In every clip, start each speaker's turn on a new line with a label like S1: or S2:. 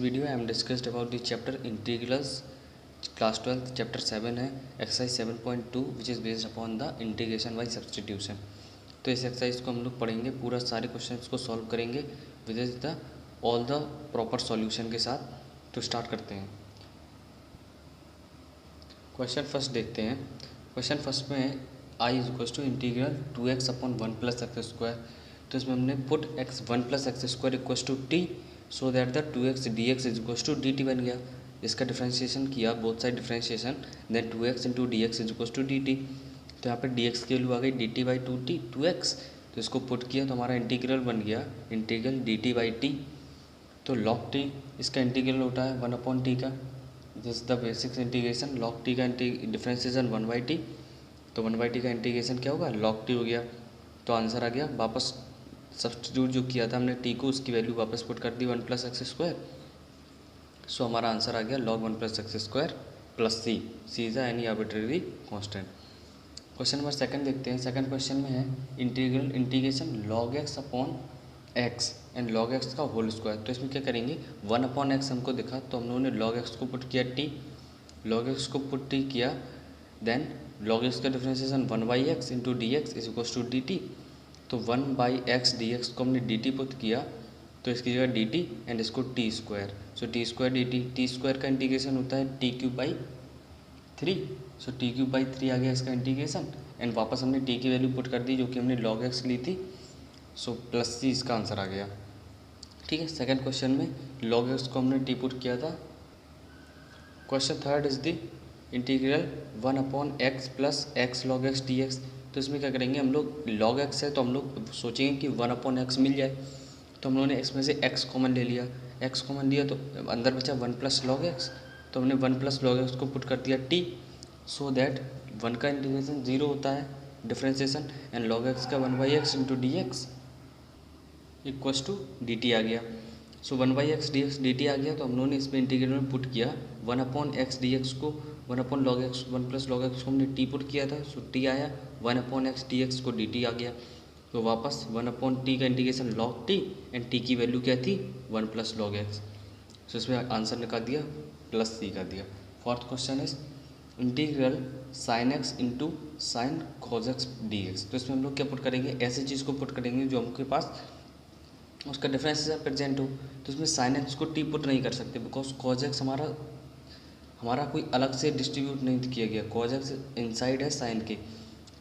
S1: video I am discussed about the chapter integrals, class 12 chapter 7 है exercise 7.2 which is based upon the integration by substitution। तो इस exercise को हम लोग पढ़ेंगे, पूरा सारे क्वेश्चंस को सॉल्व करेंगे with the all the proper solution के साथ। तो स्टार्ट करते हैं। क्वेश्चन फर्स्ट देखते हैं। क्वेश्चन फर्स्ट में I is equal to integral 2x upon 1 plus x square. तो इसमें हमने put x 1 plus x square equal to T so that the 2x dx is equal to dt बन गया। इसका differentiation किया, both side differentiation, then 2x into D x is equal to dt। तो यहाँ पे dx की value आ गई dt by 2x। तो इसको पुट किया तो हमारा इंटीग्रल बन गया इंटीग्रल dt बाई टी। तो log t इसका इंटीग्रल होता है 1 अपॉन टी का। This the basics integration. log t का डिफ्रेंशिएशन 1 बाई टी। तो 1 बाई टी का इंटीग्रेशन क्या होगा, log t हो गया। तो आंसर आ गया। वापस सब्स्टिट्यूट जो किया था हमने t को, उसकी वैल्यू वापस पुट कर दी 1 प्लस एक्स स्क्वायर। सो हमारा आंसर आ गया log 1 plus x square plus c. C is any arbitrary constant. Question number second देखते हैं। सेकंड क्वेश्चन में है integration log x upon x and log x का होल स्क्वायर। तो इसमें क्या करेंगे, 1 अपॉन एक्स हमको दिखा तो हम लोगों ने log x को पुट किया t, log x को पुट t किया, देन log x का differentiation 1 by x into D x is equal to D t. तो 1 बाई एक्स डी एक्स को हमने डी टी पुट किया तो इसकी जगह डी टी एंड इसको T square. So T square D T, T square का इंटीग्रेशन होता है T cube by 3। So T cube by 3 आ गया इसका इंटीग्रेशन। एंड वापस हमने टी की वैल्यू पुट कर दी जो कि हमने log x ली थी। सो प्लस सी इसका आंसर आ गया। ठीक है। सेकेंड क्वेश्चन में log x को हमने टी पुट किया था। Question third is the integral 1 upon x plus x log x D x. तो इसमें क्या करेंगे हम लोग, log x है तो हम लोग सोचेंगे कि 1 अपॉन एक्स मिल जाए। तो हम लोगों ने इसमें से x कॉमन ले लिया, x कॉमन लिया तो अंदर बचा 1 प्लस लॉग एक्स। तो हमने 1 प्लस लॉग एक्स को पुट कर दिया t सो दैट 1 का इंटीग्रेशन 0 होता है डिफ्रेंशिएशन, एंड log x का 1 by x into D X equals to D T आ गया। So 1 by X D x D T आ गया। तो हम लोगों ने इसमें इंटीग्रल में पुट किया 1 अपॉन एक्स डी एक्स को, 1 upon log x 1 plus log x को हमने टी पुट किया था। सो टी आया, 1 अपॉन एक्स डी एक्स को डी टी आ गया। तो वापस 1 अपॉन टी का integration log T and T की वैल्यू क्या थी 1 प्लस लॉग एक्स। सो इसमें आंसर निकाल दिया, प्लस सी कर दिया। Fourth question is integral sign x into sine cos x D x. तो इसमें हम लोग क्या पुट करेंगे, ऐसी चीज़ को पुट करेंगे जो हमके पास उसका डिफरेंशिएशन प्रेजेंट हो। तो इसमें साइन एक्स को टी पुट नहीं कर सकते बिकॉज कॉज एक्स हमारा कोई अलग से डिस्ट्रीब्यूट नहीं किया गया। कॉज एक्स इनसाइड है साइन के,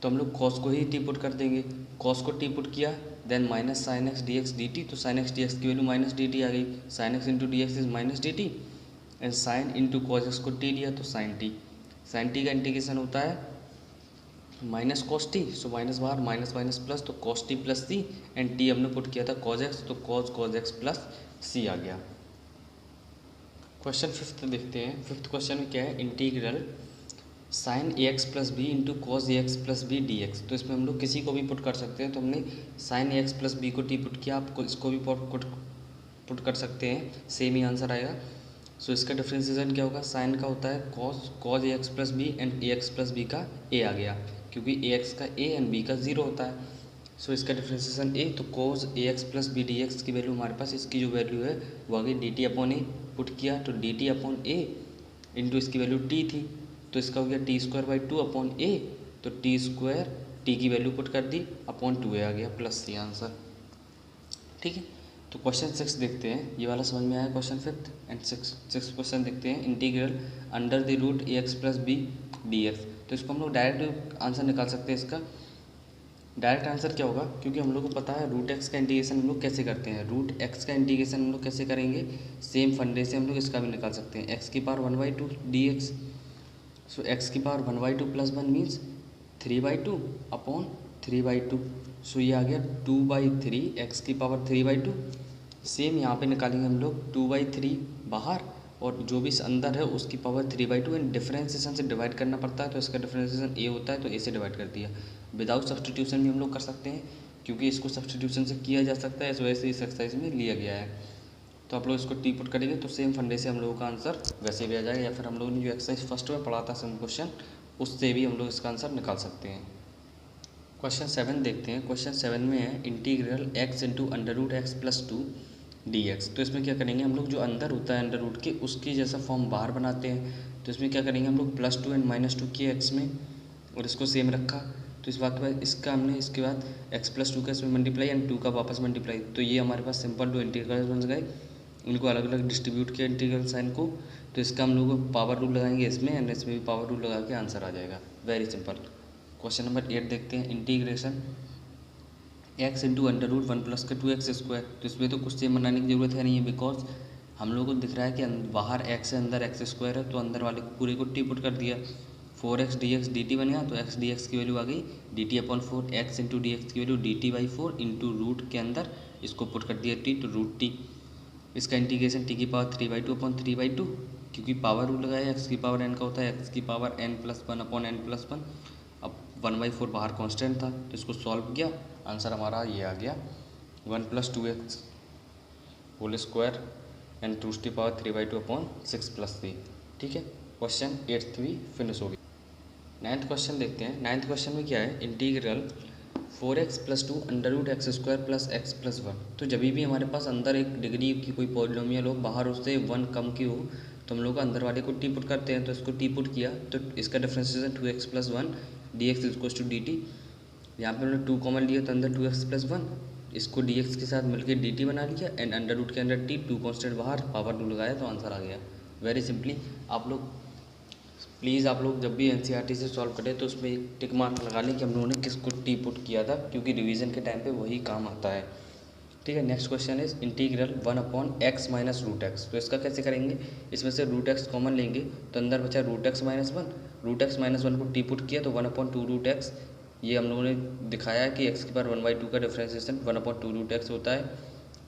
S1: तो हम लोग कॉस को ही टी पुट कर देंगे। कॉस को टी पुट किया, then minus sine x D x D t. तो साइन एक्स डी एक्स की वैल्यू माइनस डी टी आ गई। Sine x into D x is minus d T and sine into cos x को t लिया तो sine t. Sine t का integration होता है minus cos t. So minus बाहर, माइनस माइनस प्लस, तो cos t plus c and t हमने put किया था कॉज एक्स, तो कॉज एक्स प्लस सी आ गया। क्वेश्चन फिफ्थ देखते हैं। फिफ्थ क्वेश्चन में क्या है, integral sine A x plus B into cos A x plus B D x. तो इसमें हम लोग किसी को भी पुट कर सकते हैं। तो हमने sign A x plus B को टी पुट किया, आपको इसको भी पुट कर सकते हैं, सेम ही आंसर आएगा। सो इसका डिफ्रेंशिएशन क्या होगा, साइन का होता है cos A x plus b and a x plus b का ए आ गया क्योंकि ए एक्स का ए एंड बी का 0 होता है। सो इसका डिफ्रेंशिएशन ए, तो कॉज ए x plus B D x की वैल्यू हमारे पास, इसकी जो वैल्यू है वो आ गई D T upon A. Put किया तो D T upon A into इसकी वैल्यू टी थी तो इसका हो गया T square by 2 upon A. तो टी स्क्वायर टी की वैल्यू पुट कर दी अपॉन 2 आ गया, प्लस सी आंसर। ठीक है। तो क्वेश्चन 6 देखते हैं। ये वाला समझ में आया question fifth and six question देखते हैं। Integral under the root a x plus B D x. तो इसको हम लोग डायरेक्ट आंसर निकाल सकते हैं। इसका डायरेक्ट आंसर क्या होगा, क्योंकि हम लोग को पता है रूट एक्स का इंटीग्रेशन हम लोग कैसे करते हैं। रूट एक्स का इंटीग्रेशन हम लोग कैसे करेंगे, सेम फंडे से हम लोग इसका भी निकाल सकते हैं। एक्स की power 1 by 2 D X. So X की power 1 by 2 plus 1 means 3 by 2 upon 3 by 2। So ये आ गया 2 बाई 3 एक्स की पावर 3 बाई 2। सेम यहाँ पे निकालेंगे हम लोग 2 बाई 3 बाहर और जो भी अंदर है उसकी पावर 3 बाई 2 एंड डिफरेंशिएशन से डिवाइड करना पड़ता है। तो इसका डिफरेंशिएशन ए होता है तो ए से डिवाइड कर दिया। विदाउट सब्सटीट्यूशन भी हम लोग कर सकते हैं क्योंकि इसको सब्सटीट्यूशन से किया जा सकता है, इस वजह से इस एक्सरसाइज में लिया गया है। तो आप लोग इसको टी पुट करेंगे तो सेम फंडे से हम लोगों का आंसर वैसे भी आ जाएगा, या फिर हम लोगों ने जो एक्सरसाइज फर्स्ट में पढ़ा था सम क्वेश्चन उससे भी हम लोग इसका आंसर निकाल सकते हैं। क्वेश्चन 7 देखते हैं। क्वेश्चन 7 में है integral x into under root x plus 2 dx। तो इसमें क्या करेंगे हम लोग, जो अंदर होता है अंडर रूट के उसकी जैसा फॉर्म बाहर बनाते हैं। तो इसमें क्या करेंगे हम लोग, +2 एंड -2 किए x में और इसको सेम रखा। तो इस बात के बाद इसका हमने इसके बाद x+2 का इसमें मल्टीप्लाई एंड 2 का वापस मल्टीप्लाई। तो ये हमारे पास सिंपल 2 इंटीग्रल बन गए। इनको अलग अलग डिस्ट्रीब्यूट किया इंटीग्रल साइन को। तो इसका हम लोग पावर रूल लगाएंगे इसमें एंड इसमें भी पावर रूल लगा के आंसर आ जाएगा। Very simple. क्वेश्चन नंबर 8 देखते हैं। इंटीग्रेशन x इंटू √1 प्लस का 2x²। तो इसमें तो कुछ सेम बनाने की ज़रूरत है नहीं है, बिकॉज हम लोग को दिख रहा है कि बाहर x है अंदर x² है, तो अंदर वाले पूरे को टी पुट कर दिया। 4x dx dt बन गया। तो x dx की वैल्यू आ गई dt/4। x into D x की वैल्यू dt/4 इंटू रूट के अंदर इसको पुट कर दिया t, तो √t। इसका इंटीग्रेशन t की पावर 3/2/3/2, क्योंकि पावर रूल लगाया x की पावर n का होता है x की पावर n+1/n+1। अब 1/4 बाहर कांस्टेंट था तो इसको सॉल्व किया, आंसर हमारा ये आ गया 1 + 2x होल स्क्वायर एंड 2⁵/6+3। ठीक है, क्वेश्चन 8th भी फिनिश हो गई। 9th क्वेश्चन देखते हैं। 9th क्वेश्चन में क्या है, इंटीग्रल 4x + 2 √x² + x+1। तो जब भी हमारे पास अंदर एक डिग्री की कोई पॉलिनोमियल हो, बाहर उससे 1 कम की हो, तो हम लोग अंदर वाले को टी पुट करते हैं। तो इसको टी पुट किया तो इसका डिफ्रेंशिएशन 2x + 1 dx = dt। यहाँ पे हमने 2 कॉमन लिया तो अंदर 2x + 1, इसको dx के साथ मिलकर dt बना लिया एंड अंडर रूट के अंदर t, 2 कांस्टेंट बाहर, पावर 2 लगाया तो आंसर आ गया। Very simply. आप लोग प्लीज़ आप लोग जब भी एनसीईआरटी से सॉल्व करें तो उसमें एक टिक मार्क लगा लें कि हम लोगों ने किसको टी पुट किया था, क्योंकि रिवीजन के टाइम पे वही काम आता है। ठीक है, next question is integral 1/x - √x। तो इसका कैसे करेंगे, इसमें से √x कॉमन लेंगे तो अंदर बचा √x - 1। √x - 1 को टी पुट किया तो 1/2√x। ये हम लोगों ने दिखाया है कि x की पावर 1/2 का डिफ्रेंशिएशन 1/2√x होता है।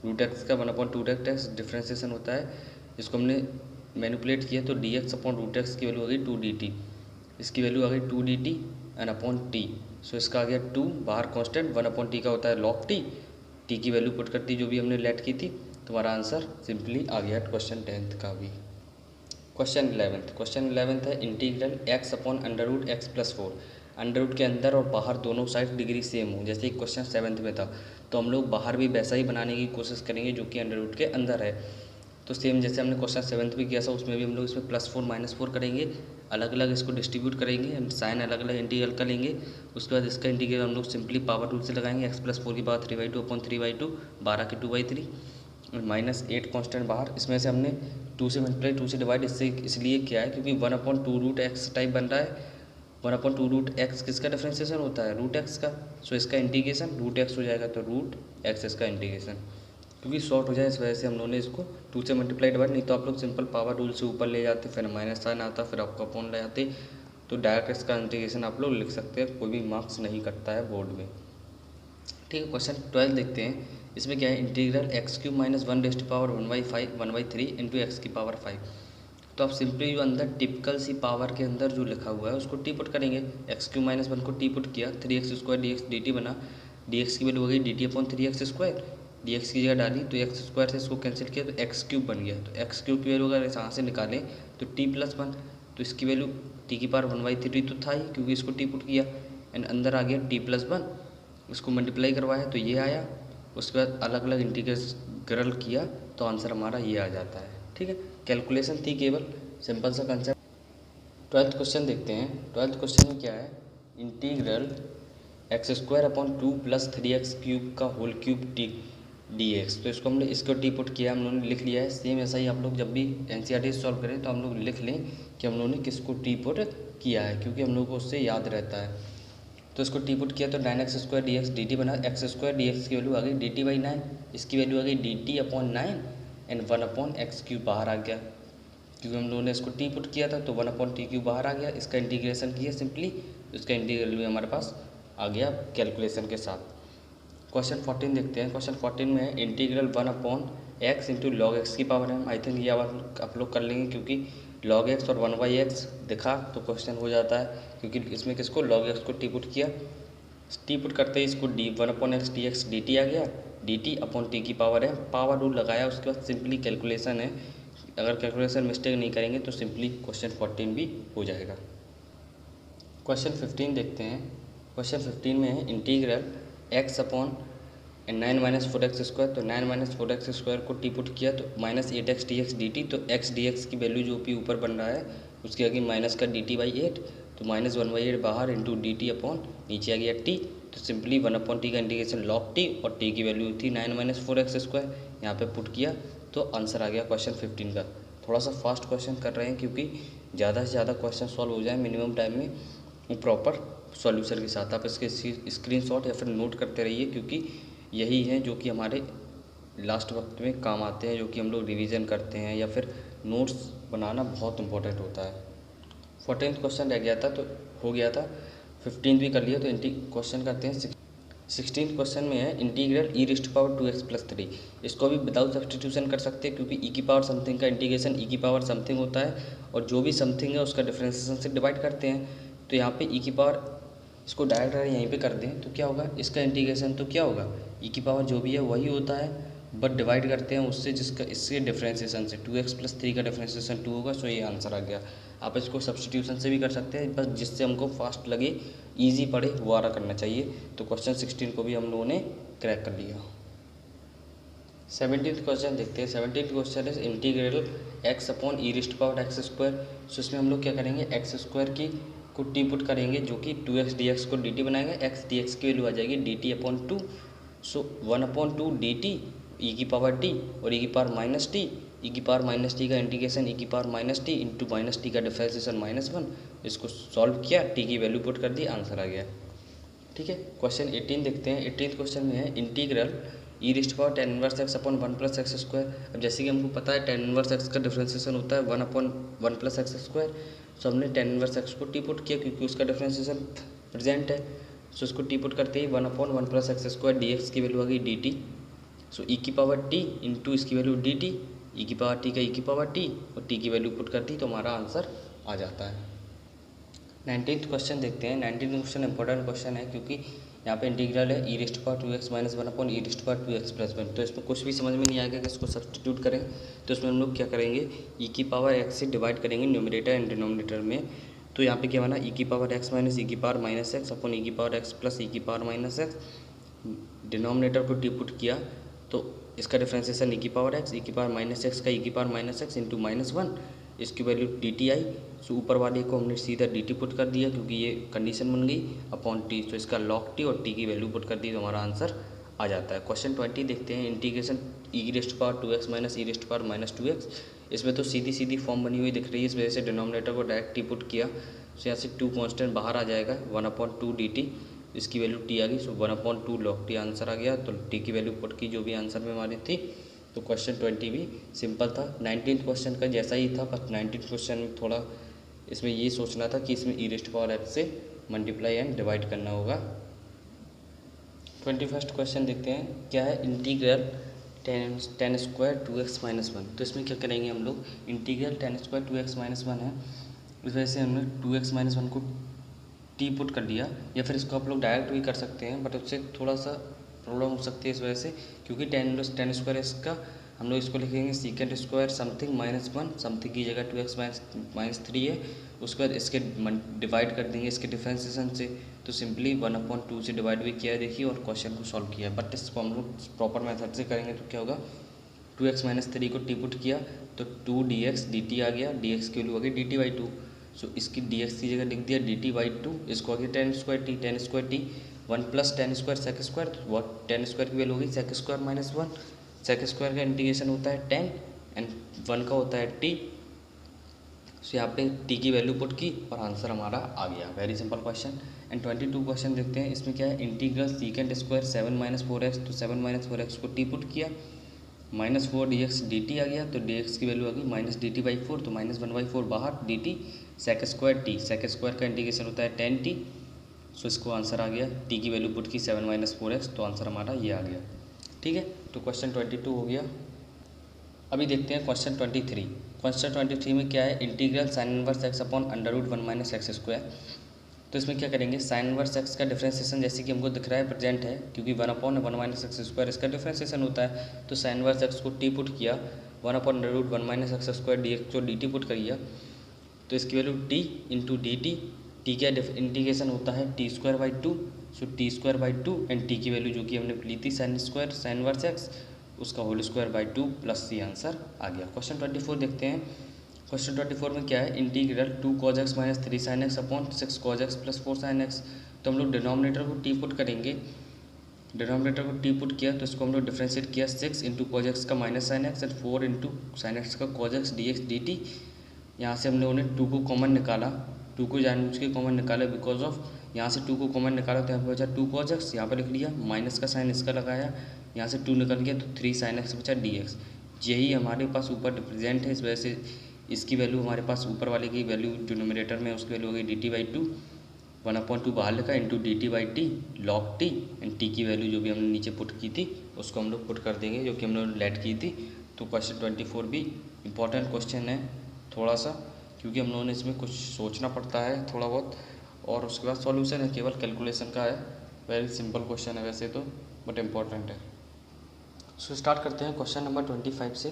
S1: √x का 1/2x डिफ्रेंशिएशन होता है। इसको हमने मैनिपुलेट किया तो dx/√x की वैल्यू आ गई 2dt। इसकी वैल्यू आ गई 2dt एंड अपॉन t। सो इसका आ गया 2 बाहर कांस्टेंट, 1/t का होता है log t। t की वैल्यू पुट करती जो भी हमने लेट की थी, तुम्हारा आंसर सिंपली आ गया क्वेश्चन 10th का भी। क्वेश्चन 11th है इंटीग्रल x/√x+4। अंडर रूट के अंदर और बाहर दोनों साइड डिग्री सेम हो, जैसे क्वेश्चन 7th में था। तो हम लोग बाहर भी वैसा ही बनाने की कोशिश करेंगे जो कि अंडर रूट के अंदर है। तो सेम जैसे हमने क्वेश्चन 7th में किया था, उसमें भी हम लोग इसमें +4 -4 करेंगे, अलग अलग इसको डिस्ट्रीब्यूट करेंगे एंड साइन अलग अलग इंटीग्रल का लेंगे। उसके बाद इसका इंटीग्रल हम लोग सिंपली पावर रूल से लगाएंगे। x+4 की पावर 3/2/3/2, 12 की 2/3 -8 कांस्टेंट बाहर। इसमें से हमने 2 से मल्टीप्लाई 2 से डिवाइड इसलिए किया है क्योंकि 1/2√x टाइप बन रहा है। 1/2√x किसका डिफ्रेंशिएशन होता है, √x का। सो इसका इंटीग्रेशन √x हो जाएगा, तो √x इसका इंटीग्रेशन, क्योंकि शॉर्ट हो जाए इस वजह से हम लोगों ने इसको 2 से मल्टीप्लाई डिवाइड, नहीं तो आप लोग सिंपल पावर रूल से ऊपर ले जाते, फिर माइनस साइन आता, फिर आपका अपॉन ले जाते। तो डायरेक्ट इसका इंटीग्रेशन आप लोग लिख सकते हैं, कोई भी मार्क्स नहीं कटता है बोर्ड में। ठीक है, क्वेश्चन 12 देखते हैं। इसमें क्या है, इंटीग्रल x³ - 1⁵1/3 इंटू एक्स की पावर 5। तो आप सिंपली जो अंदर टिपिकल सी पावर के अंदर जो लिखा हुआ है उसको टी पुट करेंगे। x³ - 1 को टी पुट किया, 3x² dx dt बना। dx की वैल्यू हो गई dt/3x²। dx की जगह डाली तो x² से इसको कैंसिल किया तो x³ बन गया। तो x³ की वैल्यू अगर यहाँ से निकालें तो t+1, तो इसकी वैल्यू t की पावर 1/3 तो था ही, क्योंकि इसको टी पुट किया एंड अंदर आ गया t+1, इसको मल्टीप्लाई करवाया तो ये आया। उसके बाद अलग अलग इंटीग्रल किया तो आंसर हमारा ये आ जाता है। ठीक है, कैलकुलेशन थी केवल, सिंपल सा कंसेप्ट। 12th क्वेश्चन देखते हैं। 12th क्वेश्चन में क्या है, इंटीग्रल x²/2 + 3x³ का होल क्यूब t dx। तो इसको हमने इसको टी पुट किया, हम लोगों ने लिख लिया है। सेम ऐसा ही आप लोग जब भी एनसीईआरटी सॉल्व करें तो हम लोग लिख लें कि हम लोगों ने किसको टी पुट किया है, क्योंकि हम लोग को उससे याद रहता है। तो इसको टी पुट किया तो 9x² dx dt बना। x² dx की वैल्यू आ गई dt/9, इसकी वैल्यू आ गई dt/9 एंड 1/x³ बाहर आ गया, क्योंकि हम लोगों ने इसको टी पुट किया था तो 1/t³ बाहर आ गया। इसका इंटीग्रेशन किया सिंपली, इसका इंटीग्रल भी हमारे पास आ गया कैलकुलेशन के साथ। क्वेश्चन 14 देखते हैं। क्वेश्चन 14 में है integral 1/x into log x की पावर m। आई थिंक ये आप लोग कर लेंगे, क्योंकि log x और 1/x दिखा तो क्वेश्चन हो जाता है, क्योंकि इसमें किसको log x को टी पुट किया, टी पुट करते ही इसको 1/x dx dt आ गया, dt/t की पावर है, पावर रूल लगाया। उसके बाद सिंपली कैलकुलेशन है, अगर कैलकुलेशन मिस्टेक नहीं करेंगे तो सिंपली क्वेश्चन 14 भी हो जाएगा। क्वेश्चन 15 देखते हैं। क्वेश्चन 15 में है integral x/√x and 9 minus 4x², तो 9 माइनस 4x² को टी पुट किया तो माइनस 8x dx dt, तो x dx की वैल्यू जो भी ऊपर बन रहा है उसके आगे माइनस का dt/8, तो माइनस 1/8 बाहर इंटू dt अपॉन नीचे आ गया t, तो सिंपली 1/t का इंटीग्रेशन log t, और t की वैल्यू थी 9 माइनस 4x², यहाँ पे पुट किया तो आंसर आ गया क्वेश्चन 15 का। थोड़ा सा फास्ट क्वेश्चन कर रहे हैं क्योंकि ज़्यादा से ज़्यादा क्वेश्चन सॉल्व हो जाए मिनिमम टाइम में प्रॉपर सॉल्यूशन के साथ। आप इसके स्क्रीनशॉट या फिर नोट करते रहिए क्योंकि यही हैं जो कि हमारे लास्ट वक्त में काम आते हैं, जो कि हम लोग रिवीजन करते हैं या फिर नोट्स बनाना बहुत इंपॉर्टेंट होता है। 14th क्वेश्चन रह गया था तो हो गया था, 15th भी कर लिया, तो क्वेश्चन करते हैं 16th क्वेश्चन में है इंटीग्रल e⁻²x+3। इसको भी विदाउट सब्सटीट्यूशन कर सकते हैं क्योंकि e की पावर समथिंग का इंटीग्रेशन e की पावर समथिंग होता है और जो भी समथिंग है उसका डिफरेंशिएशन से डिवाइड करते हैं। तो यहाँ पे e की पावर इसको डायरेक्ट यहीं पे कर दें तो क्या होगा, इसका इंटीग्रेशन तो क्या होगा, e की पावर जो भी है वही होता है बट डिवाइड करते हैं उससे जिसका इसके डिफरेंशिएशन से 2x+3 का डिफरेंशिएशन 2 होगा। सो ये आंसर आ गया। आप इसको सब्सटीट्यूशन से भी कर सकते हैं, बस जिससे हमको फास्ट लगे इजी पड़े वो वाला करना चाहिए। तो क्वेश्चन 16 को भी हम लोगों ने क्रैक कर लिया। 17th क्वेश्चन देखते हैं। 17th क्वेश्चन है इंटीग्रल x/e⁻x²। सो इसमें हम लोग क्या करेंगे, x² की को टी पुट करेंगे जो कि 2x dx को dt बनाएंगे, x dx की वैल्यू आ जाएगी dt/2। सो 1/2 dt e की पावर t और e की पावर माइनस टी, e की पावर माइनस टी का इंटीग्रेशन e की power minus T into minus T का डिफरेंशिएशन -1। इसको सॉल्व किया, t की वैल्यू पुट कर दी, आंसर आ गया। ठीक है, क्वेश्चन 18 देखते हैं। 18th क्वेश्चन में है इंटीग्रल e⁻tan−1x/1 अब जैसे कि हमको पता है tan−1x का डिफरेंशिएशन होता है 1/1+x²। सो हमने tan−1x को टी पुट किया क्योंकि उसका डिफरेंशिएशन प्रेजेंट है। सो उसको टी पुट करते ही 1/1+x² dx की वैल्यू आ गई dt। सो e की पावर t इंटू इसकी वैल्यू dt, e की पावर t का e की पावर t और t की वैल्यू पुट करती तो हमारा आंसर आ जाता है। 19th क्वेश्चन देखते हैं। 19th क्वेश्चन इंपॉर्टेंट क्वेश्चन है क्योंकि यहाँ पे इंटीग्रल है e⁻²x−1/e⁻²x+1। तो इसमें कुछ भी समझ में नहीं आएगा कि इसको सब्सटीट्यूट करें, तो इसमें हम लोग क्या करेंगे, e की पावर x से डिवाइड करेंगे न्यूमरेटर एंड डिनोमिनेटर में। तो यहाँ पे क्या बना, e की पावर x माइनस e की पावर -x अपॉन e की पावर x प्लस e की पावर -x। डिनोमिनेटर को टी पुट किया तो इसका डिफरेंशिएशन e की पावर x, e की पावर -x का e की पावर -x इंटू -1, इसकी वैल्यू dt आई। सो ऊपर वाले को हमने सीधा dt पुट कर दिया क्योंकि ये कंडीशन बन गई अपॉन t, तो इसका log t और t की वैल्यू पुट कर दी तो हमारा आंसर आ जाता है। क्वेश्चन 20 देखते हैं इंटीग्रेशन e⁻² माइनस e⁻²x। इसमें तो सीधी सीधी फॉर्म बनी हुई दिख रही है, इस वजह से डिनोमिनेटर को डायरेक्ट टी पुट किया। सो यहाँ से 2 कांस्टेंट बाहर आ जाएगा, 1/2 dt, इसकी वैल्यू t आ गई। सो 1/2 log t आंसर आ गया। तो t की वैल्यू पुट की जो भी आंसर में हमारी थी। तो क्वेश्चन 20 भी सिंपल था। 19th क्वेश्चन का जैसा ही था, बस 19th क्वेश्चन में थोड़ा इसमें ये सोचना था कि इसमें e⁻x से मल्टीप्लाई एंड डिवाइड करना होगा। 21st क्वेश्चन देखते हैं, क्या है इंटीग्रल tan² 2x-1। तो इसमें क्या करेंगे हम लोग, इंटीग्रल tan² 2x-1 है, इस वजह से हमने 2x-1 को टी पुट कर दिया, या फिर इसको आप लोग डायरेक्ट भी कर सकते हैं बट उससे थोड़ा सा प्रॉब्लम हो सकती है इस वजह से, क्योंकि tan² इसका हम लोग इसको लिखेंगे सेकेंड स्क्वायर समथिंग -1, समथिंग की जगह 2x-3 है, उसके बाद इसके डिवाइड कर देंगे इसके डिफरेंशिएशन से। तो सिंपली 1/2 से डिवाइड भी किया है देखिए और क्वेश्चन को सॉल्व किया है। बट इसको हम लोग प्रॉपर मेथड से करेंगे तो क्या होगा, 2x-3 को टी पुट किया तो 2 dx dt आ गया, dx की वैल्यू आ गई dt/2। सो इसकी dx की जगह लिख दिया dt/2, इसको आ गया tan² t 1 + tan² sec², what tan² की वैल्यू होगी sec² -1, sec² का इंटीग्रेशन होता है tan एंड 1 का होता है t। सो यहाँ पे t की वैल्यू पुट की और आंसर हमारा आ गया। Very simple question. And 22 question देखते हैं, इसमें क्या है इंटीग्रल सेकेंड² 7 - 4x, तो 7 - 4x को टी पुट किया, -4 dx dt आ गया, तो dx की वैल्यू आ गई -dt/4, तो -1/4 बाहर dt sec² का इंटीग्रेशन होता है tan t। सो इसको आंसर आ गया, t की वैल्यू पुट की 7 - 4x, तो आंसर हमारा ये आ गया। ठीक है, तो क्वेश्चन 22 हो गया। अभी देखते हैं क्वेश्चन 23। क्वेश्चन 23 में क्या है इंटीग्रल sin−1x अपॉन √1 - x²। तो इसमें क्या करेंगे, sin−1x का डिफरेंशिएशन जैसे कि हमको दिख रहा है प्रेजेंट है, क्योंकि 1/1 - x² इसका डिफरेंशिएशन होता है। तो sin−1x को टी पुट किया, 1/√1 - x² dx को dt पुट करिए, तो इसकी value t into dt T का इंटीग्रेशन होता है T square by two, so T square by two and T की वैल्यू जो कि हमने ली थी sine square sine verse X, उसका whole square by two plus C answer आ गया। क्वेश्चन 24 देखते हैं। क्वेश्चन 24 में क्या है, integral 2 cos x minus 3 sin x upon 6 cos x plus 4 sin x। तो हम लोग डिनोमिनेटर को टी पुट करेंगे, डिनोमिनेटर को टी पुट किया तो इसको हम लोग डिफ्रेंशिएट किया 6 इंटू cos x का minus sine x and 4 into sine x का cos x dx dt। यहाँ से हम लोगों ने 2 को कॉमन निकाला, 2 को जानबूझ के कॉमन निकाला बिकॉज ऑफ यहाँ से 2 को कॉमन निकाला तो यहाँ पे बचा 2 cos x, यहाँ पर लिख लिया माइनस का साइन इसका लगाया, यहाँ से 2 निकल गया तो 3 sin x बचा dx। यही हमारे पास ऊपर रिप्रेजेंट है, इस वजह से इसकी वैल्यू हमारे पास ऊपर वाले की वैल्यू जो न्यूमरेटर में उसकी वैल्यू हो गई dt बाई टू, 1/2 बाहर लिखा into dt by T log t and t की वैल्यू जो भी हमने नीचे पुट की थी उसको हम लोग पुट कर देंगे जो कि हम लोग लेट की थी। तो क्वेश्चन 24 भी इम्पॉर्टेंट क्वेश्चन है थोड़ा सा, क्योंकि हम लोगों ने इसमें कुछ सोचना पड़ता है थोड़ा बहुत, और उसके बाद सॉल्यूशन है केवल कैलकुलेशन का है। वेरी सिंपल क्वेश्चन है वैसे तो, बट इम्पॉर्टेंट है। सो स्टार्ट करते हैं क्वेश्चन नंबर 25 से।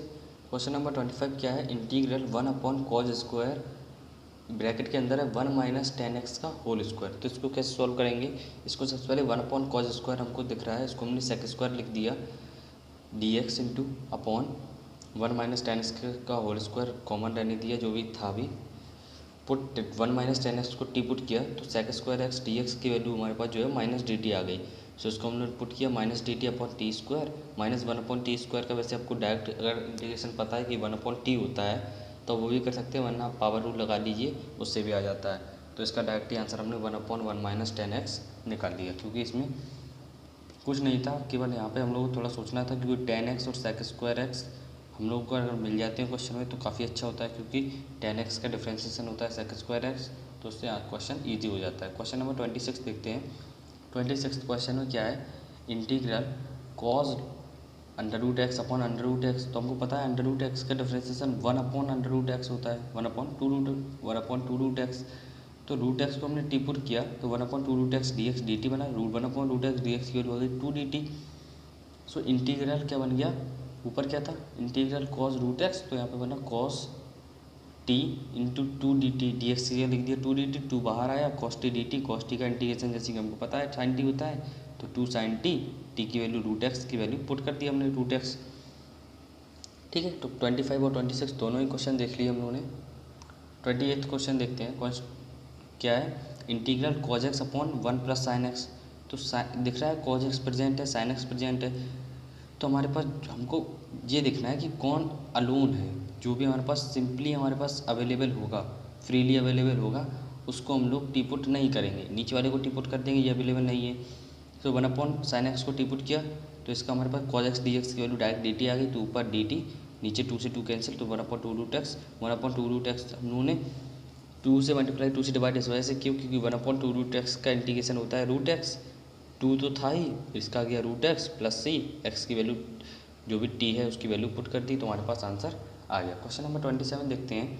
S1: क्वेश्चन नंबर 25 क्या है, इंटीग्रल 1/cos स्क्वायर ब्रैकेट के अंदर है 1 माइनस 10x का होल स्क्वायर। तो इसको कैसे सॉल्व करेंगे, इसको सबसे पहले 1/cos स्क्वायर हमको दिख रहा है, इसको हमने सेक स्क्वायर लिख दिया dx into upon 1 minus 10x का होल स्क्वायर कॉमन रहने दिया जो भी था अभी, पुट 1 माइनस 10x को टी पुट किया तो सेक स्क्वायर एक्स dx की वैल्यू हमारे पास जो है माइनस dt आ गई। सो इसको हमने पुट किया minus dt upon T square minus 1/t square का। वैसे आपको डायरेक्ट अगर इंटीग्रेशन पता है कि 1/t होता है तो वो भी कर सकते हैं, वरना आप पावर रूल लगा लीजिए उससे भी आ जाता है। तो इसका डायरेक्ट ही आंसर हमने 1/1 माइनस 10x निकाल लिया, क्योंकि इसमें कुछ नहीं था, केवल यहाँ पे हम लोग को थोड़ा सोचना था, क्योंकि 10x और सेक स्क्वायर एक्स हम लोग को अगर मिल जाते हैं क्वेश्चन में तो काफ़ी अच्छा होता है, क्योंकि 10x का डिफ्रेंशिएशन होता है सेक स्क्वायर एक्स, तो उससे क्वेश्चन ईजी हो जाता है। क्वेश्चन नंबर 26 देखते हैं। 26 क्वेश्चन में क्या है, integral cause √x upon √x। तो हमको पता है √x का डिफ्रेंशिएशन 1/√x होता है, 1/2√x। तो √x को हमने टी पुट किया तो 1/2√x dx dt बना, 1/√x dx की वैल्यू हो गई 2 dt। सो इंटीग्रल क्या बन गया, ऊपर क्या था इंटीग्रल cos √x, तो यहाँ पे बना cos t into 2 dt dx की लिख दिया 2 dt, 2 बाहर आया cos t dt, cos t का इंटीग्रेशन जैसे कि हमको पता है sin t होता है, तो 2 sin t, t की वैल्यू √x की वैल्यू पुट कर दी हमने √x। ठीक है, तो 25 और 26 दोनों ही क्वेश्चन देख लिए हम लोगों ने। 28 क्वेश्चन देखते हैं। क्या है, integral cos x upon 1 plus sine x. तो दिख रहा है cos x प्रेजेंट है साइन x प्रेजेंट है, तो हमारे पास हमको ये देखना है कि कौन अलोन है, जो भी हमारे पास सिंपली हमारे पास अवेलेबल होगा, फ्रीली अवेलेबल होगा, उसको हम लोग टी पुट नहीं करेंगे, नीचे वाले को टी पुट कर देंगे, ये अवेलेबल नहीं है। तो 1 साइन एक्स को टी पुट किया तो इसका हमारे पास cos x dx की वैल्यू डायरेक्ट dt आ गई, तो ऊपर dt नीचे 2 से 2 कैंसिल, तो 1/2√x 1/2√x हम लोगों ने 2 से मल्टीप्लाई 2 से डिवाइड इस वजह से क्यों, क्योंकि 1/2√x का इंटीग्रेशन होता है √x, 2 तो था ही, इसका गया √x प्लस सी, एक्स की वैल्यू जो भी t है उसकी वैल्यू पुट कर दी, तो हमारे पास आंसर आ गया। क्वेश्चन नंबर 27 देखते हैं।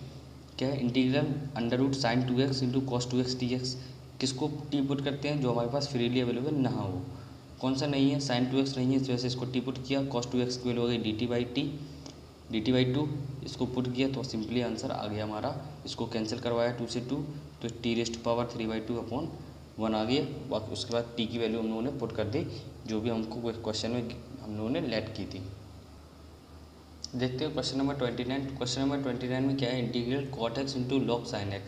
S1: क्या है, integral √sin 2x into cos 2x dx। किसको टी पुट करते हैं, जो हमारे पास फ्रीली अवेलेबल ना हो। कौन सा नहीं है, sin 2x नहीं है, इस वजह से इसको टी पुट किया, cos 2x की वैल्यू हो गई dt बाई टू, इसको पुट किया तो सिंपली आंसर आ गया हमारा। इसको कैंसिल करवाया 2 से 2, तो t⁻³ अपॉन 1 आ गया। बाकी उसके बाद t की वैल्यू हम लोगों ने पुट कर दी, जो भी हमको क्वेश्चन में हम लोगों ने लेट की थी। देखते हैं क्वेश्चन नंबर 29। क्वेश्चन नंबर 29 में क्या है, integral cot x into log sin x।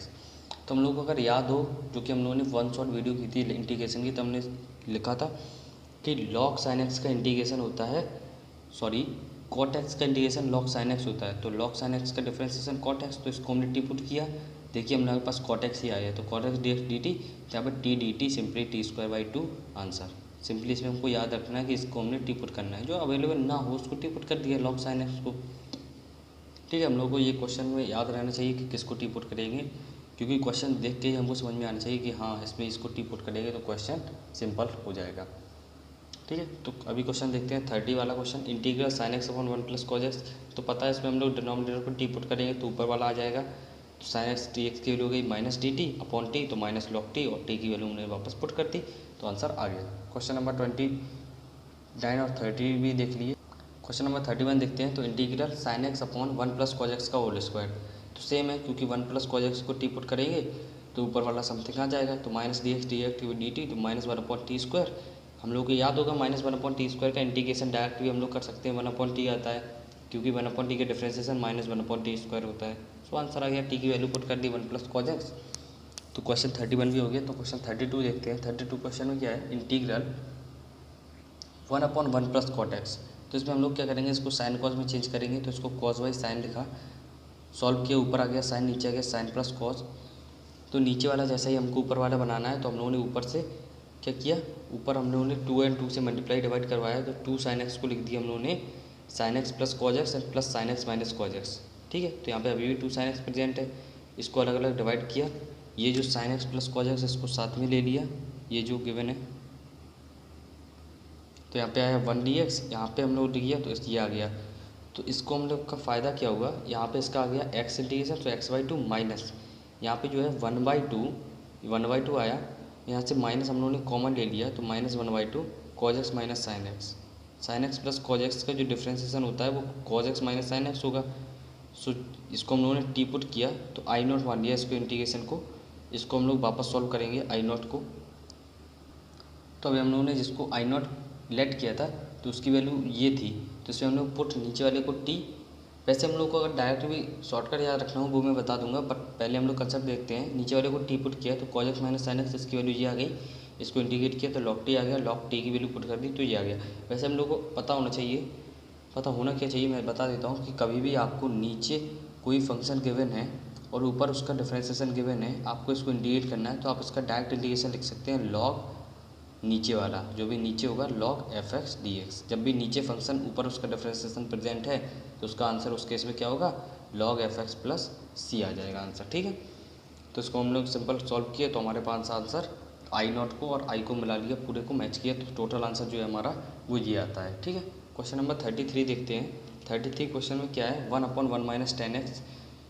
S1: तो हम लोग को अगर याद हो, जो कि हम लोगों ने 1 शॉट वीडियो की थी इंटीग्रेशन की, तो हमने लिखा था कि log sin x का इंटीग्रेशन होता है, सॉरी cot x का इंटीग्रेशन log sin x होता है। तो log sin x का डिफरेंशिएशन cot x, तो इसको हमने टी पुट किया, देखिए हमारे पास cot x ही आया, तो cot x dx dt, यहाँ पर t dt simply t²/2 answer. Simply इसमें हमको याद रखना है कि इसको हमने टी पुट करना है, जो अवेलेबल ना हो उसको टी पुट कर दिया log sin x को। ठीक है, हम लोग को ये क्वेश्चन में याद रहना चाहिए कि किसको टी पुट करेंगे, क्योंकि क्वेश्चन देख के ही हमको समझ में आना चाहिए कि हाँ इसमें इसको टी पुट करेंगे तो क्वेश्चन सिंपल हो जाएगा। ठीक है, तो अभी क्वेश्चन देखते हैं 30 वाला question, integral sin x upon 1 plus cos x। तो पता है इसमें हम लोग डिनोमिनेटर को टी पुट करेंगे तो ऊपर वाला आ जाएगा, तो sin x dx की वैल्यू हो गई माइनस dt अपॉन टी, तो माइनस log t, और t की वैल्यू हमने वापस पुट कर दी, तो आंसर आ गया। क्वेश्चन नंबर 29 और 30 भी देख लिए। क्वेश्चन नंबर 31 देखते हैं। तो integral sin x upon 1 plus cos x का होल स्क्वायर, तो सेम है, क्योंकि 1 प्लस cos x को टी पुट करेंगे तो ऊपर वाला समथिंग आ जाएगा, तो minus D x D t, तो माइनस 1/t²। हम लोग को याद होगा माइनस 1/t² का इंटीग्रेशन डायरेक्ट भी हम लोग कर सकते हैं, 1/t आता है, क्योंकि 1/t के डिफ्रेंसिएशन माइनस 1/t² होता है। सो आंसर आ गया, टी की वैल्यू पुट कर दी 1 + cos x। तो क्वेश्चन 31 भी हो गया। तो क्वेश्चन 32 देखते हैं। 32 क्वेश्चन में क्या है, इंटीग्रल 1/1 + cot x। तो इसमें हम लोग क्या करेंगे, इसको साइन कॉस में चेंज करेंगे, तो इसको कॉस बाई साइन लिखा, सॉल्व किया, ऊपर आ गया साइन, नीचे आ गया साइन प्लस कॉस। तो नीचे वाला जैसा ही हमको ऊपर वाला बनाना है, तो हम लोगों ने ऊपर से क्या किया, ऊपर हम लोगों ने 2 और 2 से मल्टीप्लाई डिवाइड करवाया, तो 2 sin x को लिख दिया हम लोगों ने sin x + cos x and plus sin x - cos x। ठीक है, तो यहाँ पे अभी भी 2 sin x प्रेजेंट है, इसको अलग अलग डिवाइड किया, ये जो sin x + cos x इसको साथ में ले लिया, ये जो गिवन है, तो यहाँ पे आया 1 dx, यहाँ पे हम लोग लिया तो ये आ गया। तो इसको हम लोग का फ़ायदा क्या हुआ, यहाँ पे इसका आ गया x इंटीग्रेशन, तो x/2 माइनस, यहाँ पे जो है 1/2 आया, यहाँ से माइनस हम लोगों ने कॉमन ले लिया, तो minus 1/2 cos x - sin x + cos x का जो डिफ्रेंसिएशन होता है वो cos x - sin x होगा। सो इसको हम लोगों ने टी पुट किया, तो I0 मान लिया इसको इंटीग्रेशन को, इसको हम लोग वापस सॉल्व करेंगे I0 को। तो अभी हम लोगों ने जिसको I0 लेट किया था, तो उसकी वैल्यू ये थी, तो इसमें हम लोग पुट नीचे वाले को टी। वैसे हम लोग को अगर डायरेक्ट भी शॉर्टकट याद रखना हो वो मैं बता दूंगा, बट पहले हम लोग कंसेप्ट देखते हैं। नीचे वाले को टी पुट किया, तो cos x - sin x इसकी वैल्यू ये आ गई, इसको इंटीग्रेट किया तो log t आ गया, log t की वैल्यू पुट कर दी तो ये आ गया। वैसे हम लोग को पता होना क्या चाहिए, मैं बता देता हूँ कि कभी भी आपको नीचे कोई फंक्शन गिवन है और ऊपर उसका डिफ्रेंसिएशन गिवन है, आपको इसको इंटीग्रेट करना है, तो आप इसका डायरेक्ट इंटीग्रेशन लिख सकते हैं, log नीचे वाला जो भी नीचे होगा log f(x) dx। जब भी नीचे फंक्शन ऊपर उसका डिफ्रेंसिएशन प्रेजेंट है, तो उसका आंसर उस केस में क्या होगा, log f(x) + c आ जाएगा आंसर। ठीक है, तो इसको हम लोग सिंपल सॉल्व किए, तो हमारे पास आंसर I0 को और I को मिला लिया, पूरे को मैच किया, तो टोटल आंसर जो है हमारा वो ये आता है। ठीक है, क्वेश्चन नंबर 33 देखते हैं। 33 क्वेश्चन में क्या है, 1/1 - tan x।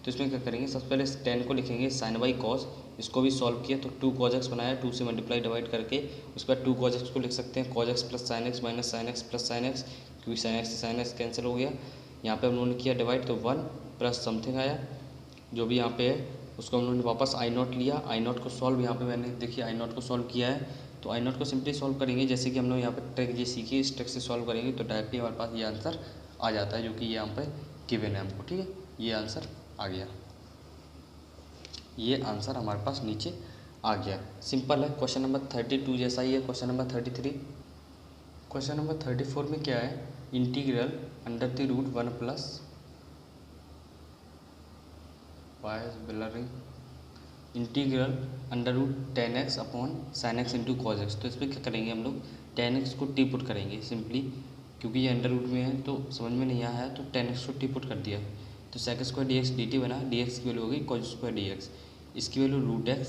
S1: तो इसमें क्या करेंगे, सबसे पहले tan को लिखेंगे sin y cos, इसको भी सॉल्व किया, तो 2 cos x बनाया, 2 से मल्टीप्लाई डिवाइड करके, उसके बाद 2 cos x को लिख सकते हैं cos x + sin x - sin x + sin x, क्योंकि sin x से sin x कैंसिल हो गया। यहाँ पे हम लोगों ने किया डिवाइड, तो 1 प्लस समथिंग आया, जो भी यहाँ पे है उसको हम लोगों ने वापस I0 लिया, I0 को सॉल्व, यहाँ पे मैंने देखिए I0 को सॉल्व किया है, तो I0 को सिंपली सॉल्व करेंगे, जैसे कि हम लोग यहाँ पे ट्रिक ये सीखी, इस ट्रिक से सॉल्व करेंगे तो डायरेक्टली हमारे पास ये आंसर आ जाता है, जो कि यहाँ पे गिवन है हमको। ठीक है, ये आंसर आ गया, ये आंसर हमारे पास नीचे आ गया, सिंपल है। क्वेश्चन नंबर 32 जैसा ही है क्वेश्चन नंबर 33। क्वेश्चन नंबर 34 में क्या है, integral √1 + integral √tan x / sin x × cos x। तो इसमें क्या करेंगे हम लोग, tan x को टी पुट करेंगे सिंपली, क्योंकि ये अंडर रूट में है तो समझ में नहीं आया है, तो tan x को टी पुट कर दिया, तो sec² dx dt बना, dx की वैल्यू हो गई cos² dx, इसकी वैल्यू √x,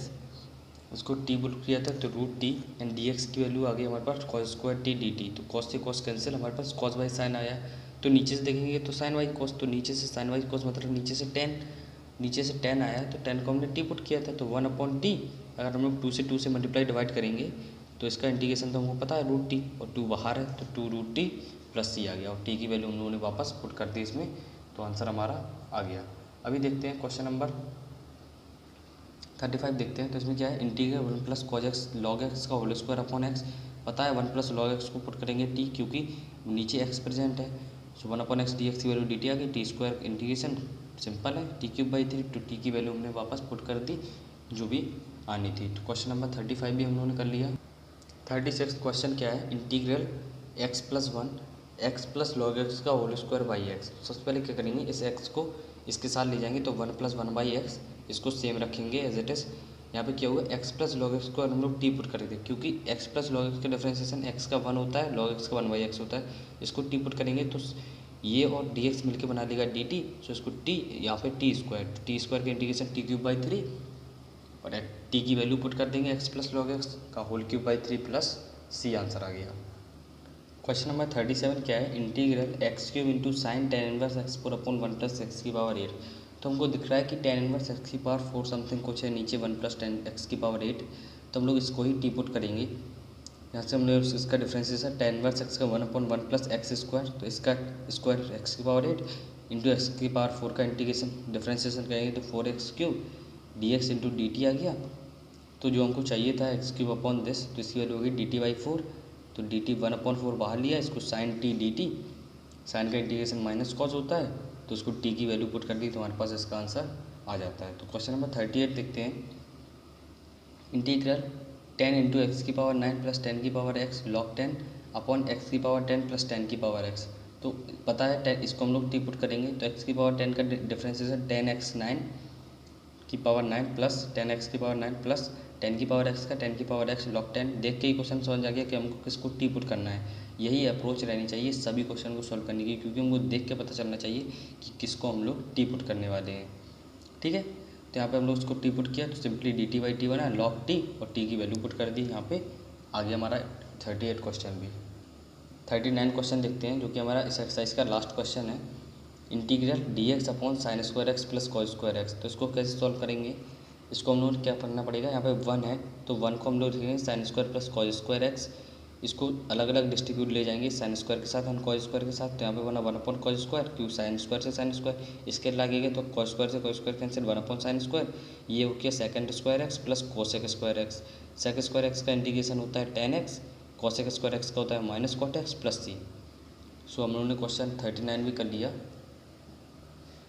S1: उसको टी पुट किया था तो √t एंड dx की वैल्यू आ गई हमारे पास cos² t dt। तो cos से cos कैंसिल, हमारे पास cos बाई साइन आया, तो नीचे से देखेंगे तो sin बाई cos, तो नीचे से sin बाई cos मतलब नीचे से tan आया, तो tan को हमने टी पुट किया था, तो 1/t। अगर हम लोग 2 से 2 से मल्टीप्लाई डिवाइड करेंगे, तो इसका इंटीग्रेशन तो हमको पता है √t, और 2 बाहर है, तो 2√t + c आ गया, और t की वैल्यू हम लोगों ने वापस पुट कर दी इसमें, तो आंसर हमारा आ गया। अभी देखते हैं क्वेश्चन नंबर 35 देखते हैं। तो इसमें क्या है, integral 1 + cos x log x का होल स्क्वायर अपॉन x, पता है 1 + log x को पुट करेंगे t, क्योंकि नीचे x प्रेजेंट है, सो 1/x dx की वैल्यू dt आ गई, t² इंटीग्रेशन सिंपल है, t³/3, तो t की वैल्यू हमने वापस पुट कर दी जो भी आनी थी। तो क्वेश्चन नंबर 35 भी हम लोगों ने कर लिया। 36 क्वेश्चन क्या है, integral x + 1 x + log x का होल स्क्वायर बाई x। सबसे पहले क्या करेंगे, इस x को इसके साथ ले जाएंगे, तो 1 + 1/x, इसको सेम रखेंगे एज इट इज़। यहाँ पे क्या हुआ, x + log x को हम लोग टी पुट करेंगे, क्योंकि x + log x का डिफ्रेंसिएशन x का 1 होता है, log x का 1/x होता है, इसको टी पुट करेंगे तो ये और dx मिलके बना लेगा dt, सो इसको t, यहाँ पे t² का इंटीग्रेशन t³/3, और t की वैल्यू पुट कर देंगे x + log x का होल क्यूब/3 + c, आंसर आ गया। क्वेश्चन नंबर 37 क्या है, integral x³ × sin tan 1x/1 + x⁴। तो हमको दिख रहा है कि tan 1x⁴ समथिंग कुछ है, नीचे 1 + tan x⁴, तो हम लोग इसको ही टी पुट करेंगे। यहाँ से हमने इसका डिफ्रेंसिएशन tan 1x का 1/1 + x², तो इसका स्क्वायर x⁴ इंटू x⁴ का इंटीग्रेशन डिफ्रेंसिएशन करेंगे, तो 4x³ dx into D T आ गया। तो जो हमको चाहिए था एक्स क्यूब अपॉन दिस, तो इसकी वैल्यू होगी डी टी बाई 4। तो डी टी 1/4 बाहर लिया, इसको sine t d t, sine का इंटीग्रेशन माइनस कॉस होता है, तो उसको टी की वैल्यू पुट कर दी तो हमारे पास इसका आंसर आ जाता है। तो क्वेश्चन नंबर 38 देखते हैं। इंटीग्रल 10 इंटू एक्स की पावर 9 प्लस 10 की power x log 10 upon x की पावर 10 प्लस 10 की पावर एक्स। तो पता है 10, इसको हम लोग टी पुट करेंगे तो एक्स की पावर 10 का डिफ्रेंसिएशन 10x 9 की पावर 9 प्लस 10x की पावर 9 प्लस 10 की पावर x का 10 की पावर x लॉग 10। देख के ही क्वेश्चन समझ आ गया कि हमको किसको टी पुट करना है। यही अप्रोच रहनी चाहिए सभी क्वेश्चन को सॉल्व करने की, क्योंकि हमको देख के पता चलना चाहिए कि किसको हम लोग टी पुट करने वाले हैं। ठीक है, तो यहाँ पे हम लोग उसको टी पुट किया तो simply D T by T बना, लॉग टी और टी की वैल्यू पुट कर दी। यहाँ पे आ गया हमारा 38 क्वेश्चन भी। 39 क्वेश्चन देखते हैं जो कि हमारा इस एक्सरसाइज का लास्ट क्वेश्चन है। Integral D x upon sine square x plus cos square x. तो इसको कैसे सॉल्व करेंगे, इसको हम लोग क्या करना पड़ेगा, यहाँ पे 1 है तो 1 को हम लोग लिखेंगे sine square plus cos square x. इसको अलग अलग डिस्ट्रीब्यूट ले जाएंगे, साइन स्क्वायर के साथ हम कॉस स्क्वायर के साथ। तो यहाँ पे बना 1 अपॉन कॉस स्क्वायर, क्यों साइन स्क्वायर से साइन स्क्वायर, इसके लगेगा तो कॉस स्क्वायर से cos square cancel, 1 upon sine square. ये हो गया second square x plus cosec square x. Second square x का इंटीग्रेशन होता है 10x, कोसेक स्क्वायर एक्स का होता है माइनस कॉट एक्स प्लस सी। सो हम लोगों ने क्वेश्चन 39 भी कर लिया।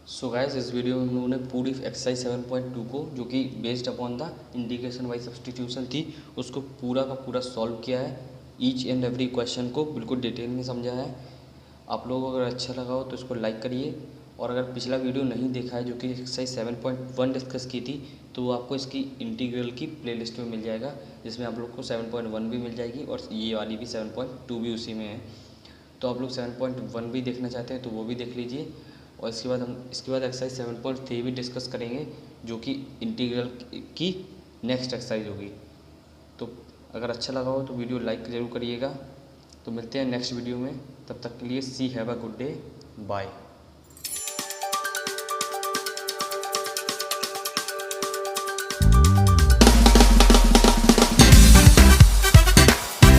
S1: सो गाइस इस वीडियो में हम लोगों ने पूरी एक्सरसाइज 7.2 को, जो कि based upon the integration by substitution थी, उसको पूरा का पूरा सॉल्व किया है। ईच एंड एवरी क्वेश्चन को बिल्कुल डिटेल में समझा है। आप लोगों को अगर अच्छा लगा हो तो इसको लाइक करिए, और अगर पिछला वीडियो नहीं देखा है जो कि एक्सरसाइज 7.1 डिस्कस की थी, तो वो आपको इसकी इंटीग्रल की प्लेलिस्ट में मिल जाएगा, जिसमें आप लोग को 7.1 भी मिल जाएगी और ये वाली भी 7.2 भी उसी में है। तो आप लोग 7.1 भी देखना चाहते हैं तो वो भी देख लीजिए। और इसके बाद एक्सरसाइज 7.3 भी डिस्कस करेंगे, जो कि इंटीग्रल की नेक्स्ट एक्सरसाइज होगी। तो अगर अच्छा लगा हो तो वीडियो लाइक ज़रूर करिएगा। तो मिलते हैं नेक्स्ट वीडियो में, तब तक के लिए see have a good day, bye.